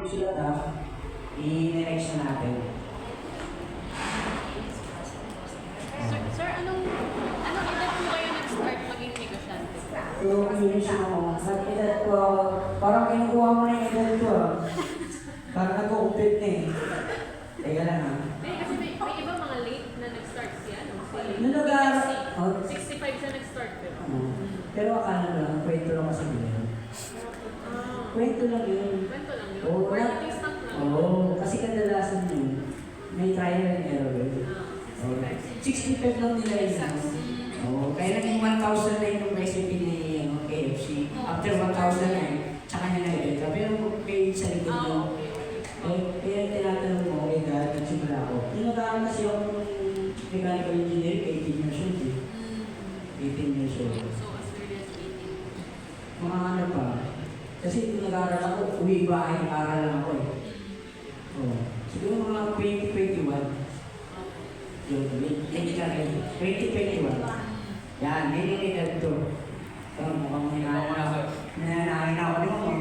sulat ha, i-next na natin. Sir, anong edad po kayo nag-start maging negosyante? So, yun siya ako. Sa edad ko, parang kinukuha mo na yung edad ko. Parang nag-uumpit na eh. Teka lang ha. Hindi, kasi may iba mga late na nag-start siya. Nung nag- 65 siya nag-start. Pero akala mo lang, kwento lang kasi yun. Kwento lang yun. Kwento lang yun? Oo, Marketing stock lang? Oo, kasi kadalasan yun, may trial and error yun. 65 lang nila yun. Oo, kaya naging 1,000 na yung recipe ni KFC. After 1,000 na tsaka niya nag-edit. Pero page sa likod mo. Kaya tinatanong mo, okay God, nagsimula ako. Yung nag-aaral kasi ako ng mechanical engineering, 18 years old eh. 18 years old. So, as early as 18. Mga ano pa. Kasi kung nag-aaral ako, uwi bahay, aral lang ako eh. Oh. Siguro mga 2021. Yung 2021. Yan, nililitan ito. Mukhang hinahinahin ako din mo.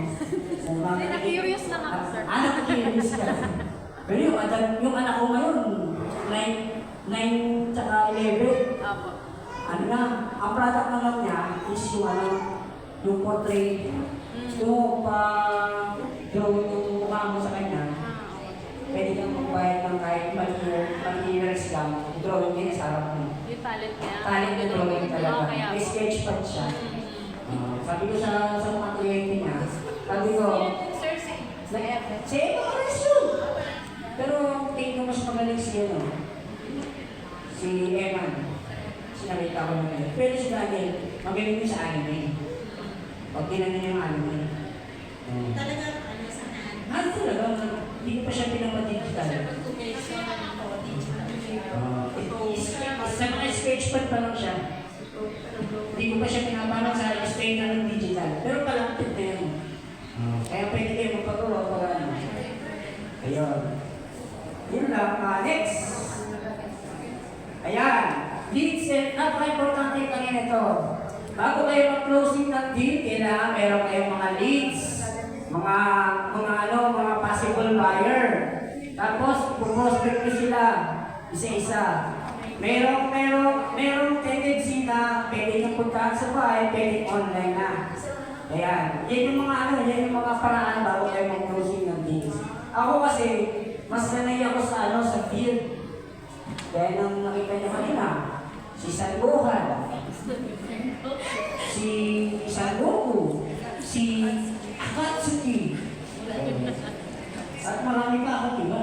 Hindi, na-curious lang ako, sir. Na-curious ka. Pero yung anak ko ngayon, 9 tsaka 11. Apo. Ano na, ang product na lang niya is yung portrait. Yung pa-drawing yung mukha mo sa kanya. Pwede kang magbayad ng kahit mag-years lang. Drawing niya sa harap mo. Yung talent niya. Talent na drawing talaga. Kaya May po. sketch pad siya. Sabi ko sa mga kliyente niya, sabi ko, Sir, si Eva Pares yun! Pero tingin ko mas magaling si si Eman. Sinakita ko naman. Pero si Daniel, magaling din sa anime. Pag tinanong niya yung anime. Talaga, ano, saan? Ano talaga? Hindi ko pa siya pinapadigital. Sa mga sketchpad pa lang siya. Hindi ko pa siya pinapalang sa screen na ng digital. Pero kalapit na yun. Kaya pwede kayo magpagawa para ano. Ayun. Yun lang. Next. Ayan. Leads and napaka-importante kanina ito. Bago kayo mag-closing ng deal, kailangan meron kayong mga leads. Mga possible buyer. Tapos, prospect nyo sila. Isa-isa. Merong tendency na pwede nyo puntahan sa bahay, pwede online na. Ayan. Yan yung mga paraan bago kayo mag-closing ng deals. Ako kasi, mas sanay ako sa field. Kaya nang nakita niyo kanina, si San Gohan, si San Goku, si Akatsuki. At marami pa ako, diba?